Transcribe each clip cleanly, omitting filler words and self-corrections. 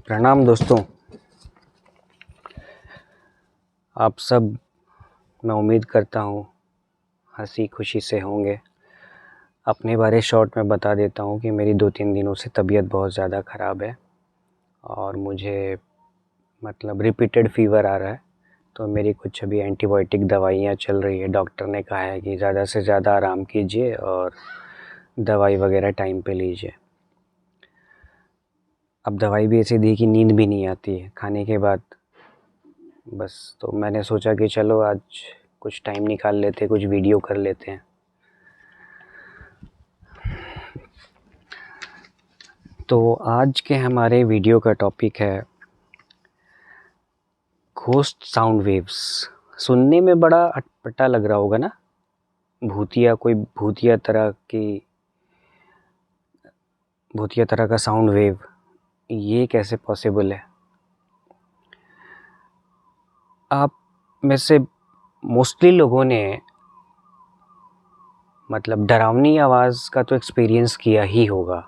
प्रणाम दोस्तों। आप सब, मैं उम्मीद करता हूँ हंसी खुशी से होंगे। अपने बारे शॉर्ट में बता देता हूँ कि मेरी 2-3 दिनों से तबीयत बहुत ज़्यादा ख़राब है और मुझे रिपीटेड फ़ीवर आ रहा है। तो मेरी कुछ अभी एंटीबायोटिक दवाइयाँ चल रही है। डॉक्टर ने कहा है कि ज़्यादा से ज़्यादा आराम कीजिए और दवाई वगैरह टाइम पे लीजिए। अब दवाई भी ऐसी दी कि नींद भी नहीं आती है खाने के बाद बस। तो मैंने सोचा कि चलो आज कुछ टाइम निकाल लेते, कुछ वीडियो कर लेते हैं। तो आज के हमारे वीडियो का टॉपिक है घोस्ट साउंड वेव्स। सुनने में बड़ा अटपटा लग रहा होगा ना, कोई भूतिया तरह का साउंड वेव, ये कैसे पॉसिबल है? आप में से मोस्टली लोगों ने डरावनी आवाज़ का तो एक्सपीरियंस किया ही होगा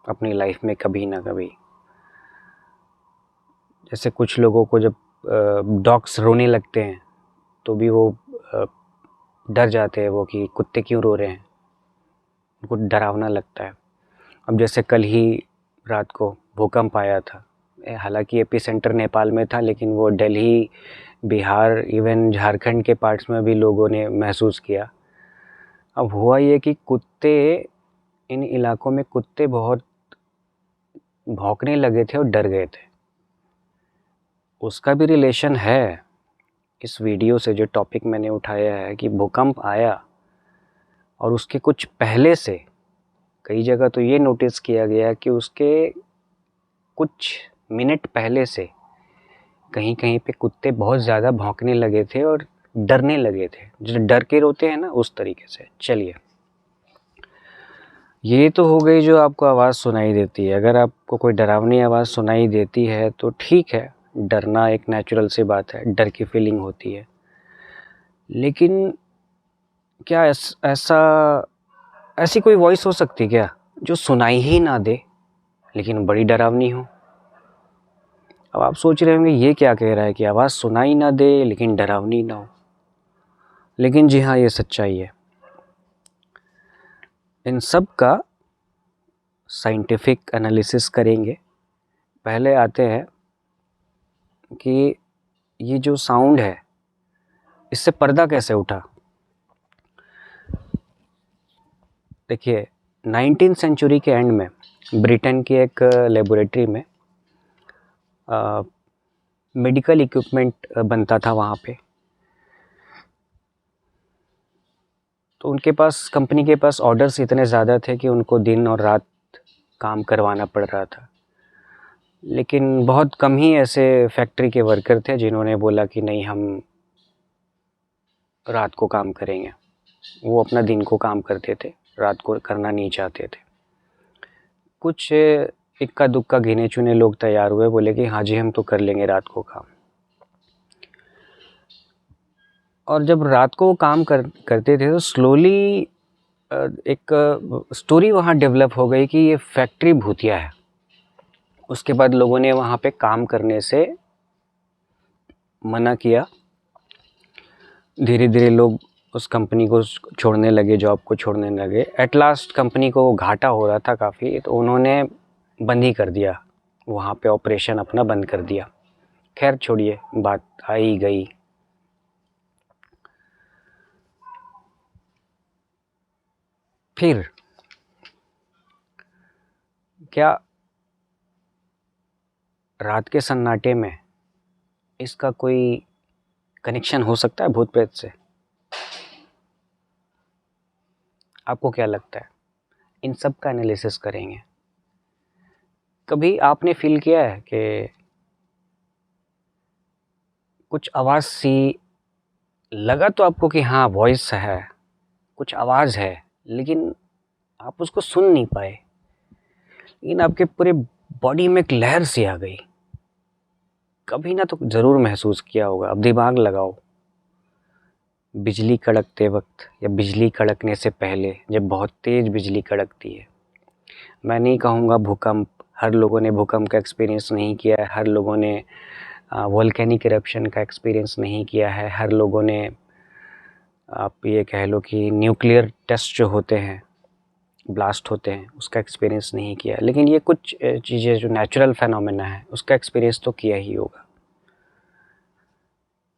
अपनी लाइफ में कभी ना कभी। जैसे कुछ लोगों को जब डॉग्स रोने लगते हैं तो भी वो डर जाते हैं वो कि कुत्ते क्यों रो रहे हैं, उनको डरावना लगता है। अब जैसे कल ही रात को भूकंप आया था, हालांकि एपिसेंटर नेपाल में था, लेकिन वो दिल्ली, बिहार, इवन झारखंड के पार्ट्स में भी लोगों ने महसूस किया। अब हुआ ये कि इन इलाकों में कुत्ते बहुत भौंकने लगे थे और डर गए थे। उसका भी रिलेशन है इस वीडियो से, जो टॉपिक मैंने उठाया है कि भूकंप आया और उसके कुछ पहले से कई जगह तो ये नोटिस किया गया कि उसके कुछ मिनट पहले से कहीं कहीं पे कुत्ते बहुत ज़्यादा भौंकने लगे थे और डरने लगे थे, जो डर के रोते हैं ना, उस तरीके से। चलिए, ये तो हो गई जो आपको आवाज़ सुनाई देती है। अगर आपको कोई डरावनी आवाज़ सुनाई देती है तो ठीक है, डरना एक नेचुरल सी बात है, डर की फीलिंग होती है। लेकिन क्या ऐसी कोई वॉइस हो सकती क्या जो सुनाई ही ना दे लेकिन बड़ी डरावनी हो? अब आप सोच रहे होंगे ये क्या कह रहा है कि आवाज़ सुनाई ना दे लेकिन डरावनी ना हो। लेकिन जी हाँ, ये सच्चाई है। इन सब का साइंटिफिक एनालिसिस करेंगे। पहले आते हैं कि ये जो साउंड है, इससे पर्दा कैसे उठा। देखिए, 19th सेंचुरी के एंड में ब्रिटेन की एक लेबोरेटरी में मेडिकल इक्विपमेंट बनता था वहाँ पे। तो उनके पास, कंपनी के पास ऑर्डर्स इतने ज़्यादा थे कि उनको दिन और रात काम करवाना पड़ रहा था। लेकिन बहुत कम ही ऐसे फैक्ट्री के वर्कर थे जिन्होंने बोला कि नहीं, हम रात को काम करेंगे। वो अपना दिन को काम करते थे, रात को करना नहीं चाहते थे। कुछ इक्का दुक्का गिने चुने लोग तैयार हुए, बोले कि हाँ जी, हम तो कर लेंगे रात को काम। और जब रात को काम करते थे तो स्लोली एक स्टोरी वहाँ डेवलप हो गई कि ये फैक्ट्री भूतिया है। उसके बाद लोगों ने वहाँ पे काम करने से मना किया। धीरे धीरे लोग उस कंपनी को छोड़ने लगे, जॉब को छोड़ने लगे। एट लास्ट कंपनी को घाटा हो रहा था काफ़ी, तो उन्होंने बंद ही कर दिया, वहाँ पे ऑपरेशन अपना बंद कर दिया। खैर छोड़िए, बात आई गई। फिर क्या रात के सन्नाटे में इसका कोई कनेक्शन हो सकता है भूत प्रेत से? आपको क्या लगता है? इन सब का एनालिसिस करेंगे। कभी आपने फील किया है कि कुछ आवाज़ सी लगा तो आपको कि हाँ वॉइस है, कुछ आवाज़ है, लेकिन आप उसको सुन नहीं पाए, लेकिन आपके पूरे बॉडी में एक लहर सी आ गई? कभी ना तो ज़रूर महसूस किया होगा। अब दिमाग लगाओ, बिजली कड़कते वक्त या बिजली कड़कने से पहले, जब बहुत तेज़ बिजली कड़कती है, मैं नहीं कहूँगा भूकंप, हर लोगों ने भूकंप का एक्सपीरियंस नहीं किया है, हर लोगों ने वोल्केनिक इरप्शन का एक्सपीरियंस नहीं किया है, हर लोगों ने आप ये कह लो कि न्यूक्लियर टेस्ट जो होते हैं, ब्लास्ट होते हैं, उसका एक्सपीरियंस नहीं किया। लेकिन ये कुछ चीज़ें जो नेचुरल फेनोमेना है उसका एक्सपीरियंस तो किया ही होगा।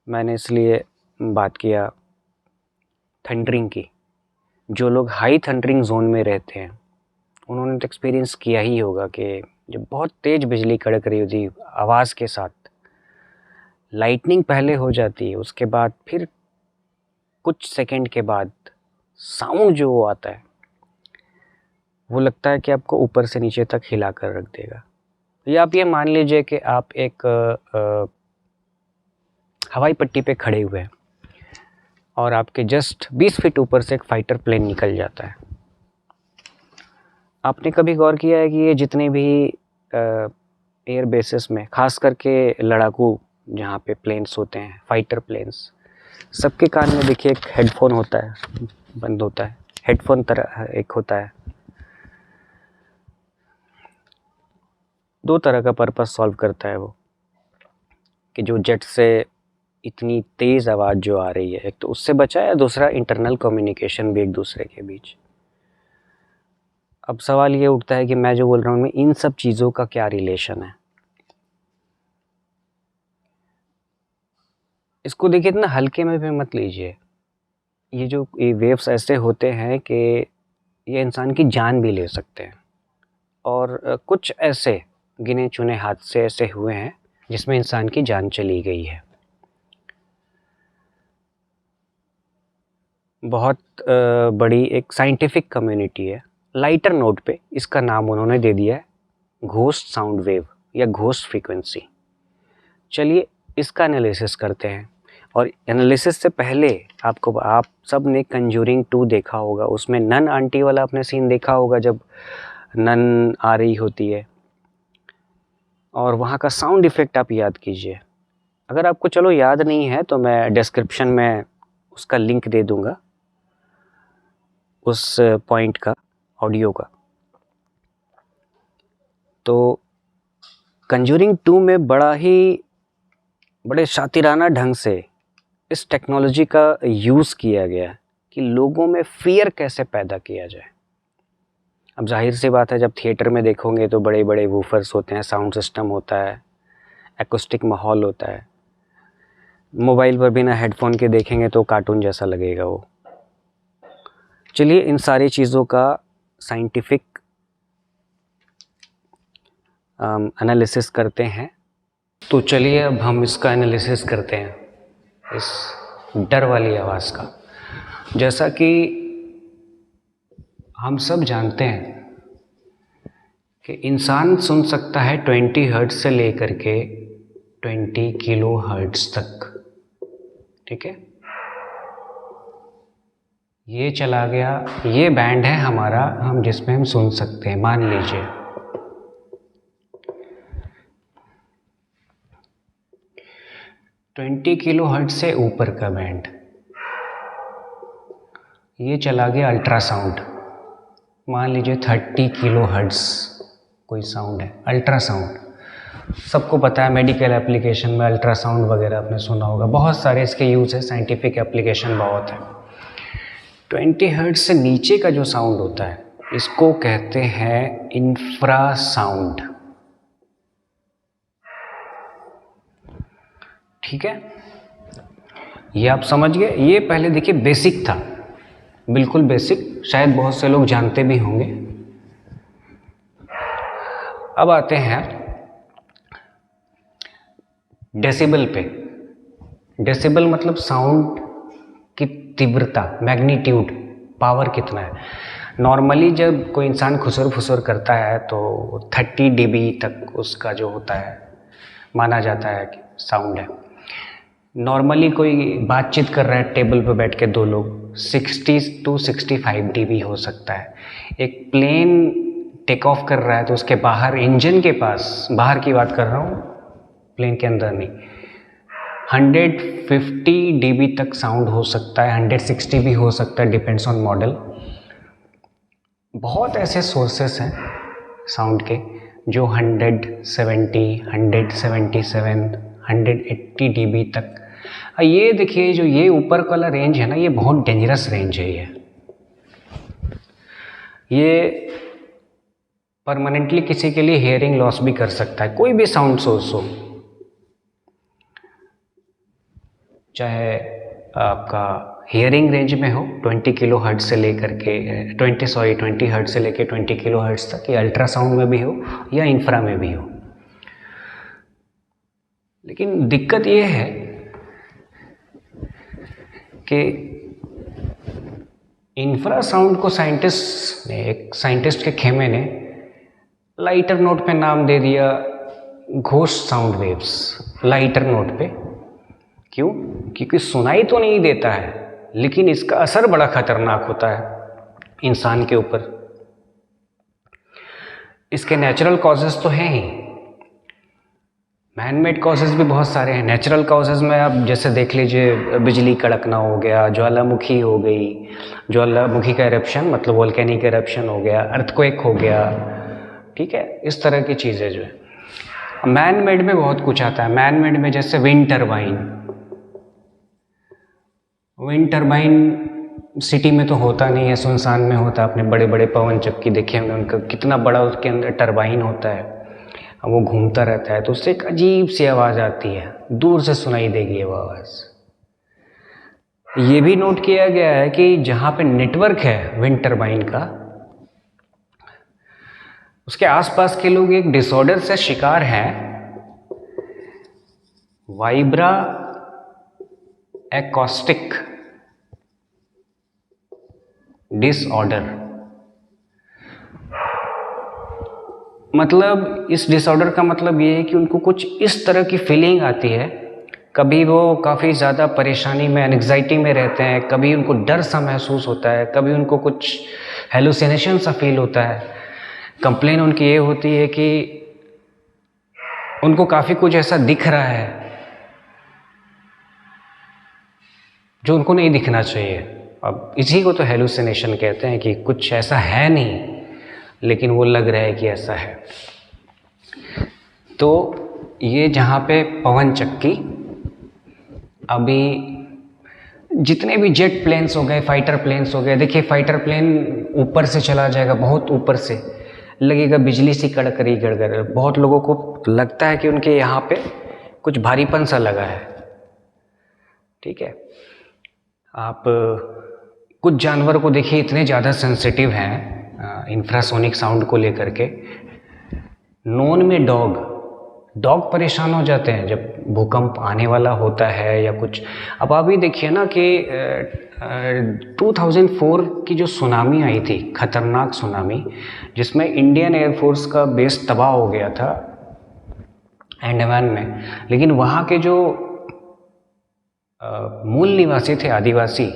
मैंने इसलिए बात किया थंडरिंग की। जो लोग हाई थंडरिंग जोन में रहते हैं उन्होंने तो एक्सपीरियंस किया ही होगा कि जब बहुत तेज़ बिजली कड़क रही होती आवाज़ के साथ, लाइटनिंग पहले हो जाती है, उसके बाद फिर कुछ सेकंड के बाद साउंड जो आता है वो लगता है कि आपको ऊपर से नीचे तक हिला कर रख देगा। या आप ये मान लीजिए कि आप एक हवाई पट्टी पे खड़े हुए हैं और आपके जस्ट 20 फीट ऊपर से एक फाइटर प्लेन निकल जाता है। आपने कभी गौर किया है कि ये जितने भी एयर बेसिस में, खास करके लड़ाकू जहाँ पे प्लेन्स होते हैं, फाइटर प्लेन्स, सबके कान में देखिए एक हेडफोन होता है, बंद होता है, हेडफोन तरह एक होता है। दो तरह का पर्पस सॉल्व करता है वो, कि जो जेट से इतनी तेज़ आवाज़ जो आ रही है, एक तो उससे बचाए, दूसरा इंटरनल कम्युनिकेशन भी एक दूसरे के बीच। अब सवाल ये उठता है कि मैं जो बोल रहा हूँ इन सब चीज़ों का क्या रिलेशन है। इसको देखिए इतना हल्के में भी मत लीजिए। ये वेव्स ऐसे होते हैं कि ये इंसान की जान भी ले सकते हैं, और कुछ ऐसे गिने चुने हादसे ऐसे हुए हैं जिसमें इंसान की जान चली गई है। बहुत बड़ी एक साइंटिफिक कम्युनिटी है, लाइटर नोट पे इसका नाम उन्होंने दे दिया है घोस्ट साउंड वेव या घोस्ट फ्रीक्वेंसी। चलिए इसका एनालिसिस करते हैं। और एनालिसिस से पहले आप सब ने कंजूरिंग 2 देखा होगा, उसमें नन आंटी वाला आपने सीन देखा होगा जब नन आ रही होती है, और वहाँ का साउंड इफ़ेक्ट आप याद कीजिए। अगर आपको चलो याद नहीं है तो मैं डिस्क्रिप्शन में उसका लिंक दे दूँगा, उस पॉइंट का, ऑडियो का। तो कंजूरिंग 2 में बड़े शातिराना ढंग से इस टेक्नोलॉजी का यूज़ किया गया कि लोगों में फ़ियर कैसे पैदा किया जाए। अब जाहिर सी बात है, जब थिएटर में देखोगे तो बड़े बड़े वूफर्स होते हैं, साउंड सिस्टम होता है, एक्यूस्टिक माहौल होता है। मोबाइल पर बिना हेडफोन के देखेंगे तो कार्टून जैसा लगेगा वो। चलिए इन सारी चीज़ों का साइंटिफिक एनालिसिस करते हैं। तो चलिए अब हम इसका एनालिसिस करते हैं, इस डर वाली आवाज़ का। जैसा कि हम सब जानते हैं कि इंसान सुन सकता है 20 हर्ट्ज से लेकर के 20 किलो हर्ट्ज तक, ठीक है। ये चला गया, ये बैंड है हमारा, हम जिसमें हम सुन सकते हैं। मान लीजिए 20 किलो हर्ट्ज से ऊपर का बैंड, ये चला गया अल्ट्रासाउंड। मान लीजिए 30 किलो हर्ट्ज कोई साउंड है, अल्ट्रासाउंड। सबको पता है मेडिकल एप्लीकेशन में अल्ट्रासाउंड वगैरह आपने सुना होगा, बहुत सारे इसके यूज़ है, साइंटिफिक एप्लीकेशन बहुत है। 20 हर्ट्ज से नीचे का जो साउंड होता है इसको कहते हैं इंफ्रासाउंड, ठीक है। ये आप समझ गए। ये पहले देखिए बेसिक था, बिल्कुल बेसिक, शायद बहुत से लोग जानते भी होंगे। अब आते हैं डेसिबल पे। डेसिबल मतलब साउंड की तीव्रता, मैग्नीट्यूड, पावर कितना है। नॉर्मली जब कोई इंसान खुसर फुसर करता है तो 30 dB तक उसका जो होता है माना जाता है कि साउंड है। नॉर्मली कोई बातचीत कर रहा है टेबल पर बैठ के, 2 लोग, 60 to 65 dB हो सकता है। एक प्लेन टेक ऑफ कर रहा है तो उसके बाहर, इंजन के पास, बाहर की बात कर रहा हूँ, प्लेन के अंदर नहीं, 150 dB तक साउंड हो सकता है, 160 भी हो सकता है, डिपेंड्स ऑन मॉडल। बहुत ऐसे सोर्सेस हैं साउंड के। जो 170, 177, 180 dB तक। ये देखिए जो ये ऊपर वाला रेंज है ना, ये बहुत डेंजरस रेंज है। ये परमानेंटली किसी के लिए हियरिंग लॉस भी कर सकता है, कोई भी साउंड सोर्स हो, चाहे आपका हियरिंग रेंज में हो 20 किलो हर्ट्ज से लेकर के 20 हर्ट्ज से लेकर 20 किलो हर्ट्ज तक, या अल्ट्रासाउंड में भी हो या इंफ्रा में भी हो। लेकिन दिक्कत ये है कि इंफ्रासाउंड को एक साइंटिस्ट के खेमे ने लाइटर नोट पे नाम दे दिया ghost sound waves. Lighter note पे क्यों? क्योंकि सुनाई तो नहीं देता है, लेकिन इसका असर बड़ा खतरनाक होता है इंसान के ऊपर। इसके नेचुरल कॉजेज़ तो हैं ही, मैनमेड कॉजेज़ भी बहुत सारे हैं। नेचुरल कॉजेज़ में आप जैसे देख लीजिए, बिजली कड़कना हो गया, ज्वालामुखी हो गई, ज्वालामुखी का एरप्शन मतलब वोल्केनिक एरप्शन हो गया, अर्थक्वेक हो गया, ठीक है, इस तरह की चीज़ें जो है। मैन मेड में बहुत कुछ आता है। मैन मेड में जैसे विंड टरबाइन सिटी में तो होता नहीं है, सुनसान में होता है। आपने बड़े बड़े पवन चक्की देखे होंगे, उनका कितना बड़ा उसके अंदर टरबाइन होता है, वो घूमता रहता है, तो उससे एक अजीब सी आवाज़ आती है, दूर से सुनाई देगी वो आवाज़। ये भी नोट किया गया है कि जहाँ पे नेटवर्क है विंड टरबाइन का, उसके आसपास के लोग एक डिसऑर्डर से शिकार हैं, वाइब्रा एकॉस्टिक डिसऑर्डर। मतलब इस डिसऑर्डर का मतलब ये है कि उनको कुछ इस तरह की फीलिंग आती है, कभी वो काफ़ी ज़्यादा परेशानी में, एंग्जाइटी में रहते हैं, कभी उनको डर सा महसूस होता है, कभी उनको कुछ हेलुसिनेशन सा फील होता है। कंप्लेन उनकी ये होती है कि उनको काफ़ी कुछ ऐसा दिख रहा है जो उनको नहीं दिखना चाहिए। अब इसी को तो हेलुसिनेशन कहते हैं कि कुछ ऐसा है नहीं, लेकिन वो लग रहा है कि ऐसा है। तो ये जहाँ पे पवन चक्की, अभी जितने भी जेट प्लेन्स हो गए, फाइटर प्लेन्स हो गए, देखिए फाइटर प्लेन ऊपर से चला जाएगा, बहुत ऊपर से लगेगा बिजली सी कड़क रही गड़गड़, बहुत लोगों को लगता है कि उनके यहाँ पे कुछ भारीपन सा लगा है, ठीक है। आप कुछ जानवर को देखिए, इतने ज़्यादा सेंसिटिव हैं इंफ्रासोनिक साउंड को लेकर के। नॉन में डॉग परेशान हो जाते हैं जब भूकंप आने वाला होता है या कुछ। अब आप भी देखिए ना कि 2004 की जो सुनामी आई थी, खतरनाक सुनामी, जिसमें इंडियन एयरफोर्स का बेस तबाह हो गया था अंडमान में, लेकिन वहाँ के जो मूल निवासी थे, आदिवासी,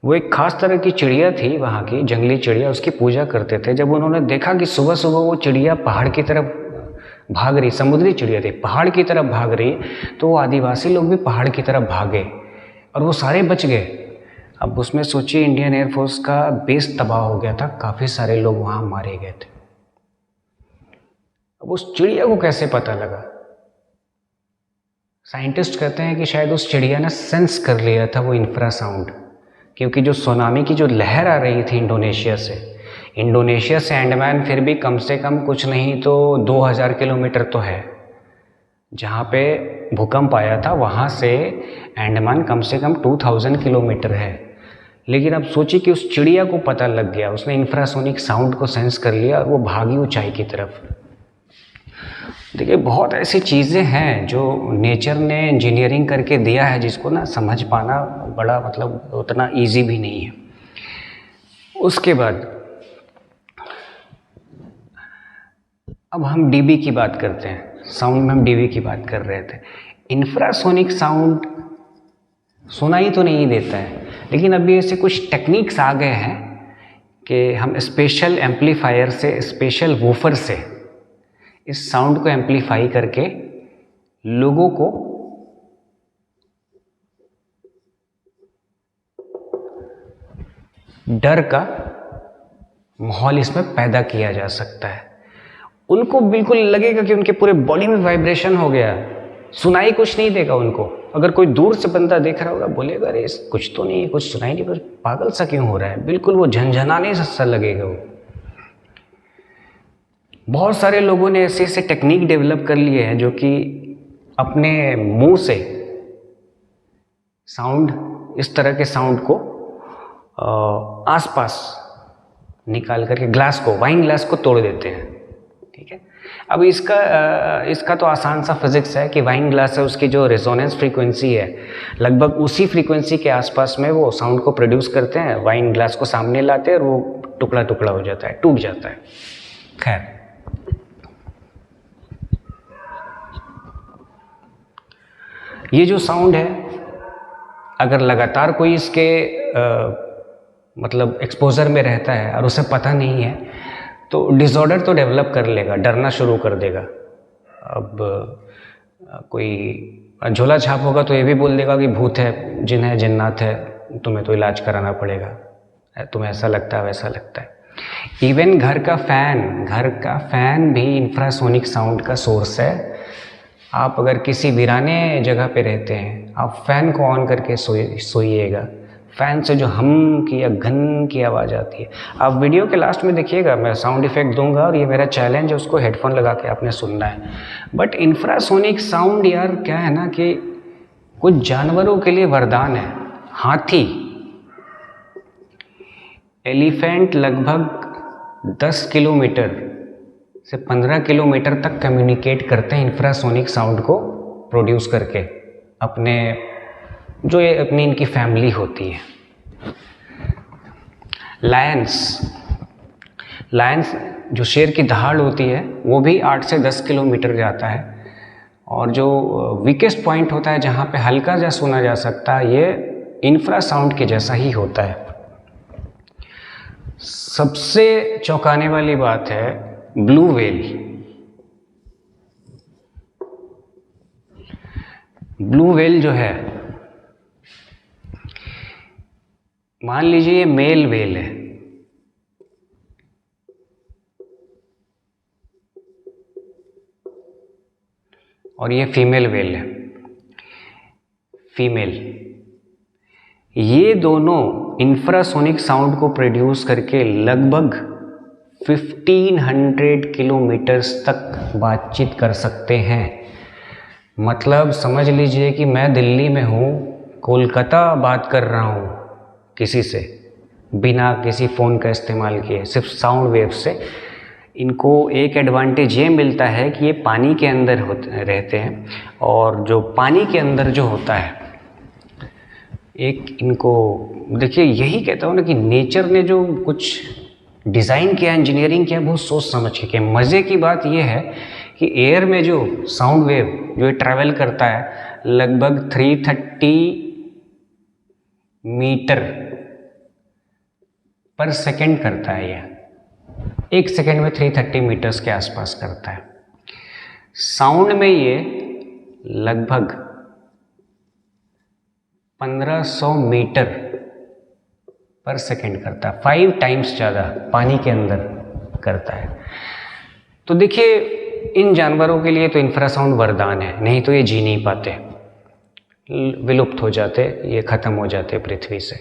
वो एक खास तरह की चिड़िया थी वहाँ की, जंगली चिड़िया, उसकी पूजा करते थे। जब उन्होंने देखा कि सुबह सुबह वो चिड़िया पहाड़ की तरफ भाग रही, समुद्री चिड़िया थी, पहाड़ की तरफ भाग रही, तो वो आदिवासी लोग भी पहाड़ की तरफ भागे और वो सारे बच गए। अब उसमें सोचिए, इंडियन एयरफोर्स का बेस तबाह हो गया था, काफ़ी सारे लोग वहाँ मारे गए थे। अब उस चिड़िया को कैसे पता लगा? साइंटिस्ट कहते हैं कि शायद उस चिड़िया ने सेंस कर लिया था वो इंफ्रासाउंड, क्योंकि जो सुनामी की जो लहर आ रही थी इंडोनेशिया से अंडमान, फिर भी कम से कम कुछ नहीं तो 2000 किलोमीटर तो है। जहाँ पे भूकंप आया था वहाँ से अंडमान कम से कम 2000 किलोमीटर है। लेकिन अब सोचिए कि उस चिड़िया को पता लग गया, उसने इंफ्रासोनिक साउंड को सेंस कर लिया और वो भागी ऊंचाई की तरफ। देखिए, बहुत ऐसी चीज़ें हैं जो नेचर ने इंजीनियरिंग करके दिया है, जिसको ना समझ पाना बड़ा मतलब उतना इजी भी नहीं है। उसके बाद अब हम डीबी की बात करते हैं। साउंड में हम डीबी की बात कर रहे थे। इंफ्रासोनिक साउंड सुनाई तो नहीं देता है, लेकिन अभी ऐसे कुछ टेक्निक्स आ गए हैं कि हम स्पेशल एम्पलीफायर से, स्पेशल वूफर से इस साउंड को एम्पलीफाई करके लोगों को डर का माहौल इसमें पैदा किया जा सकता है। उनको बिल्कुल लगेगा कि उनके पूरे बॉडी में वाइब्रेशन हो गया, सुनाई कुछ नहीं देगा उनको। अगर कोई दूर से बंदा देख रहा होगा बोलेगा अरे कुछ तो नहीं है, कुछ सुनाई नहीं, पर पागल सा क्यों हो रहा है, बिल्कुल वो झंझनाने सा लगेगा वो। बहुत सारे लोगों ने ऐसे ऐसे टेक्निक डेवलप कर लिए हैं जो कि अपने मुंह से साउंड, इस तरह के साउंड को आसपास निकाल करके ग्लास को, वाइन ग्लास को तोड़ देते हैं। ठीक है, अब इसका तो आसान सा फिजिक्स है कि वाइन ग्लास है, उसकी जो रेजोनेंस फ्रीक्वेंसी है लगभग उसी फ्रीक्वेंसी के आसपास में वो साउंड को प्रोड्यूस करते हैं। वाइन ग्लास को सामने लाते हैं और वो टुकड़ा टुकड़ा हो जाता है, टूट जाता है। खैर, ये जो साउंड है अगर लगातार कोई इसके मतलब एक्सपोजर में रहता है और उसे पता नहीं है तो डिसऑर्डर तो डेवलप कर लेगा, डरना शुरू कर देगा। अब कोई झोला छाप होगा तो ये भी बोल देगा कि भूत है, जिन है, जिन्नात है, तुम्हें तो इलाज कराना पड़ेगा, तुम्हें ऐसा लगता है वैसा लगता है। इवन घर का फ़ैन भी इंफ्रासोनिक साउंड का सोर्स है। आप अगर किसी वीराने जगह पे रहते हैं, आप फ़ैन को ऑन करके सोइएगा, फ़ैन से जो हम की या घन की आवाज़ आती है। आप वीडियो के लास्ट में देखिएगा, मैं साउंड इफ़ेक्ट दूंगा और ये मेरा चैलेंज है, उसको हेडफोन लगा के आपने सुनना है। बट इंफ्रासोनिक साउंड यार क्या है ना कि कुछ जानवरों के लिए वरदान है। हाथी, एलिफेंट लगभग 10 किलोमीटर से 15 किलोमीटर तक कम्युनिकेट करते हैं इंफ्रासोनिक साउंड को प्रोड्यूस करके अपने, जो ये अपनी इनकी फैमिली होती है। लायंस जो शेर की दहाड़ होती है वो भी 8 से 10 किलोमीटर जाता है। और जो वीकेस्ट पॉइंट होता है जहाँ पे हल्का जा सुना जा सकता है, ये इंफ्रासाउंड के जैसा ही होता है। सबसे चौंकाने वाली बात है ब्लू व्हेल। ब्लू व्हेल जो है, मान लीजिए ये मेल व्हेल है, और ये फीमेल व्हेल है, फीमेल। ये दोनों इंफ्रासोनिक साउंड को प्रोड्यूस करके लगभग 1500 किलोमीटर्स तक बातचीत कर सकते हैं। मतलब समझ लीजिए कि मैं दिल्ली में हूँ, कोलकाता बात कर रहा हूँ किसी से बिना किसी फ़ोन का इस्तेमाल किए, सिर्फ साउंड वेव से। इनको एक एडवांटेज ये मिलता है कि ये पानी के अंदर रहते हैं, और जो पानी के अंदर जो होता है, एक इनको देखिए, यही कहता हूँ ना कि नेचर ने जो कुछ डिज़ाइन किया, इंजीनियरिंग किया, बहुत सोच समझ के। मज़े की बात यह है कि एयर में जो साउंड वेव जो ट्रैवल करता है लगभग 330 मीटर पर सेकेंड करता है। यह 1 सेकेंड में 330 मीटर्स के आसपास करता है। साउंड में ये लगभग 1500 मीटर पर सेकेंड करता है, 5 टाइम्स ज़्यादा पानी के अंदर करता है। तो देखिए, इन जानवरों के लिए तो इंफ्रासाउंड वरदान है, नहीं तो ये जी नहीं पाते, विलुप्त हो जाते, ये ख़त्म हो जाते पृथ्वी से।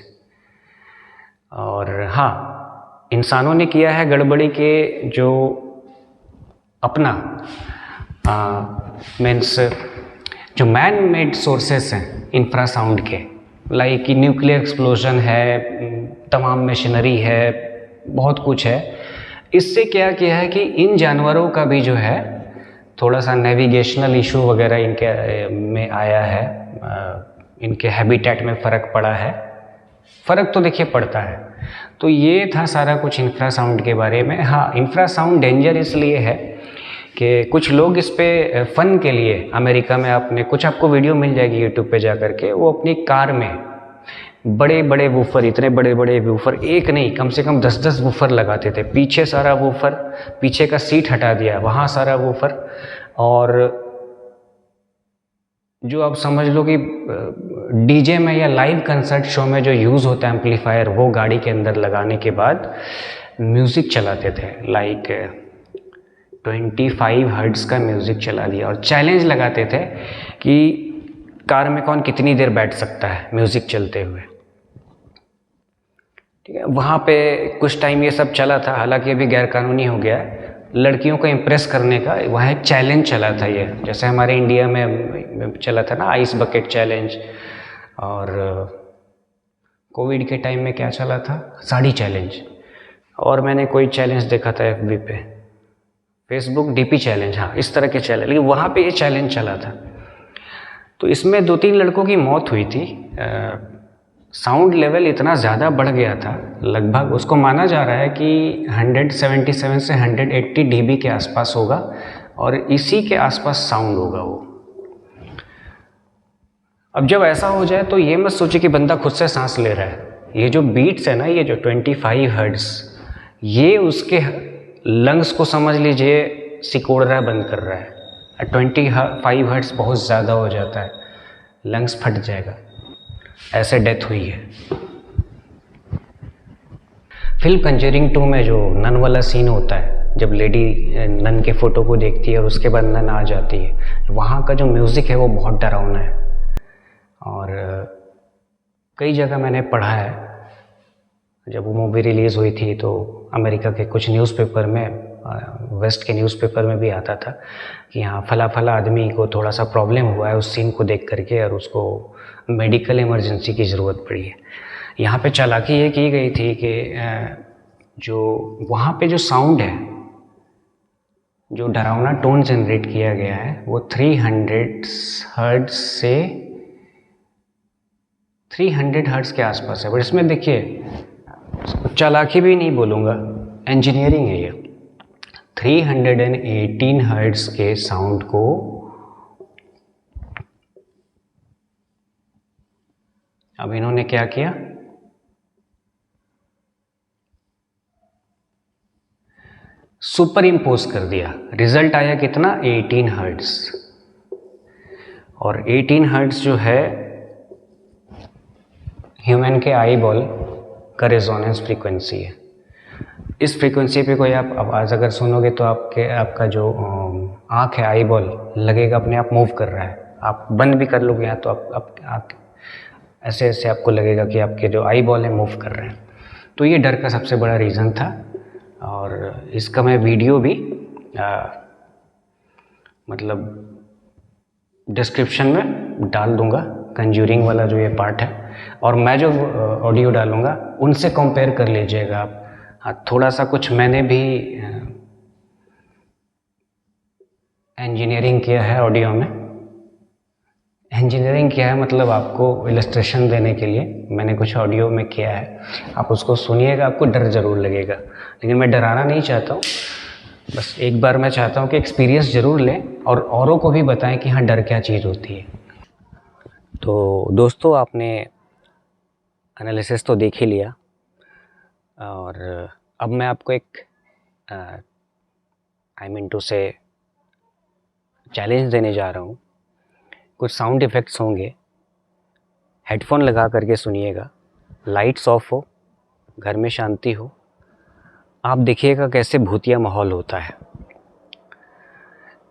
और हाँ, इंसानों ने किया है गड़बड़ी के जो अपना मीन्स जो मैन मेड सोर्सेस हैं इंफ्रासाउंड के, लाइक कि न्यूक्लियर एक्सप्लोजन है, तमाम मशीनरी है, बहुत कुछ है। इससे क्या किया है कि इन जानवरों का भी जो है थोड़ा सा नेविगेशनल इशू वगैरह इनके में आया है, इनके हैबिटेट में फ़र्क पड़ा है। फ़र्क तो देखिए पड़ता है। तो ये था सारा कुछ इंफ्रासाउंड के बारे में। हाँ, इंफ्रासाउंड डेंजर इसलिए है कि कुछ लोग इस पे फ़न के लिए, अमेरिका में आपको वीडियो मिल जाएगी यूट्यूब पे जा कर के, वो अपनी कार में बड़े बड़े वूफर, इतने बड़े बड़े वूफर, एक नहीं कम से कम 10-10 वूफर लगाते थे। पीछे सारा वूफर, पीछे का सीट हटा दिया, वहाँ सारा वूफर, और जो आप समझ लो कि डीजे में या लाइव कंसर्ट शो में जो यूज़ होता है एम्पलीफायर, वो गाड़ी के अंदर लगाने के बाद म्यूज़िक चलाते थे। लाइक 25 हर्ट्ज़ का म्यूज़िक चला दिया और चैलेंज लगाते थे कि कार में कौन कितनी देर बैठ सकता है म्यूज़िक चलते हुए। ठीक है, वहाँ पे कुछ टाइम ये सब चला था, हालांकि अभी गैरकानूनी हो गया है। लड़कियों को इम्प्रेस करने का वहाँ एक चैलेंज चला था ये, जैसे हमारे इंडिया में चला था ना आइस बकेट चैलेंज, और कोविड के टाइम में क्या चला था, साड़ी चैलेंज, और मैंने कोई चैलेंज देखा था FB पे, फेसबुक DP चैलेंज, हाँ इस तरह के चैलेंज, लेकिन वहाँ पे ये चैलेंज चला था। तो इसमें 2-3 लड़कों की मौत हुई थी। साउंड लेवल इतना ज़्यादा बढ़ गया था, लगभग उसको माना जा रहा है कि 177 से 180 dB के आसपास होगा, और इसी के आसपास साउंड होगा वो। अब जब ऐसा हो जाए तो ये मत सोचे कि बंदा खुद से सांस ले रहा है, ये जो बीट्स है ना, ये जो 25 हर्ट्ज़, ये उसके लंग्स को समझ लीजिए सिकोड़ रहा है, बंद कर रहा है। 25 हर्ट्ज़ बहुत ज़्यादा हो जाता है, लंग्स फट जाएगा, ऐसे डेथ हुई है। फिल्म कंजरिंग 2 में जो नन वाला सीन होता है, जब लेडी नन के फ़ोटो को देखती है और उसके बाद नन आ जाती है, वहाँ का जो म्यूज़िक है वो बहुत डरावना है। और कई जगह मैंने पढ़ा है, जब वो मूवी रिलीज़ हुई थी तो अमेरिका के कुछ न्यूज़पेपर में, वेस्ट के न्यूज़पेपर में भी आता था कि हाँ फला फला आदमी को थोड़ा सा प्रॉब्लम हुआ है उस सीन को देख करके, और उसको मेडिकल इमरजेंसी की ज़रूरत पड़ी है। यहाँ पे चालाकी ये की गई थी कि जो वहाँ पे जो साउंड है, जो डरावना टोन जनरेट किया गया है, वो 300 हर्ट्ज़ से 300 हर्ट्ज़ के आसपास है। बट इसमें देखिए, चालाकी भी नहीं बोलूँगा, इंजीनियरिंग है ये। 318 हर्ट्ज़ के साउंड को अब इन्होंने क्या किया, सुपर इम्पोज कर दिया। रिजल्ट आया कितना, 18 हर्ट्ज़। और 18 हर्ट्ज़ जो है ह्यूमन के आई बॉल का रेजोनेंस फ्रीक्वेंसी है। इस फ्रीक्वेंसी पे कोई आप आवाज़ अगर सुनोगे तो आपका जो आँख है, आई बॉल, लगेगा अपने आप मूव कर रहा है। आप बंद भी कर लोगे तो आप ऐसे ऐसे आपको लगेगा कि आपके जो आई बॉल है मूव कर रहे हैं। तो ये डर का सबसे बड़ा रीज़न था, और इसका मैं वीडियो भी मतलब डिस्क्रिप्शन में डाल दूंगा, कंज्यूरिंग वाला जो ये पार्ट है, और मैं जो ऑडियो डालूंगा उनसे कंपेयर कर लीजिएगा आप। हाँ, थोड़ा सा कुछ मैंने भी इंजीनियरिंग किया है ऑडियो में। इंजीनियरिंग किया है मतलब आपको इलस्ट्रेशन देने के लिए मैंने कुछ ऑडियो में किया है, आप उसको सुनिएगा, आपको डर ज़रूर लगेगा, लेकिन मैं डराना नहीं चाहता हूँ। बस एक बार मैं चाहता हूँ कि एक्सपीरियंस ज़रूर लें और औरों को भी बताएं कि हाँ डर क्या चीज़ होती है। तो दोस्तों, आपने एनालिसिस तो देख ही लिया, और अब मैं आपको एक टू से चैलेंज देने जा रहा हूँ। कुछ साउंड इफ़ेक्ट्स होंगे, हेडफोन लगा करके सुनिएगा, लाइट्स ऑफ हो, घर में शांति हो, आप देखिएगा कैसे भूतिया माहौल होता है।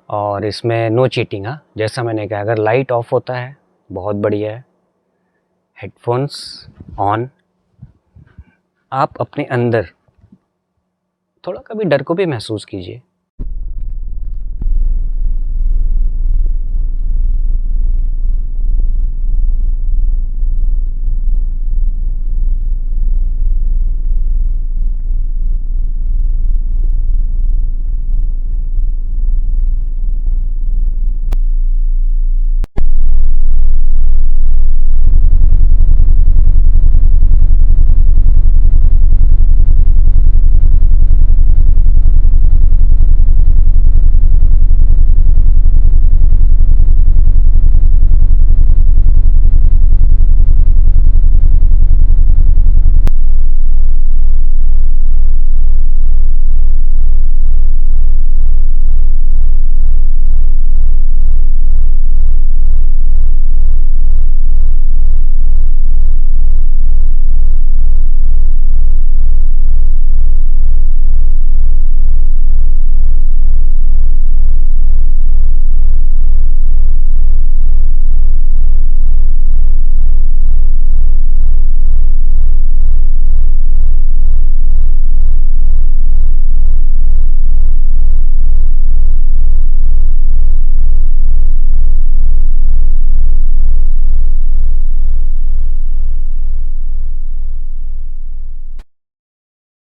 और इसमें नो चीटिंग, हाँ, जैसा मैंने कहा, अगर लाइट ऑफ होता है बहुत बढ़िया है, हेडफोन्स ऑन, आप अपने अंदर थोड़ा कभी डर को भी महसूस कीजिए,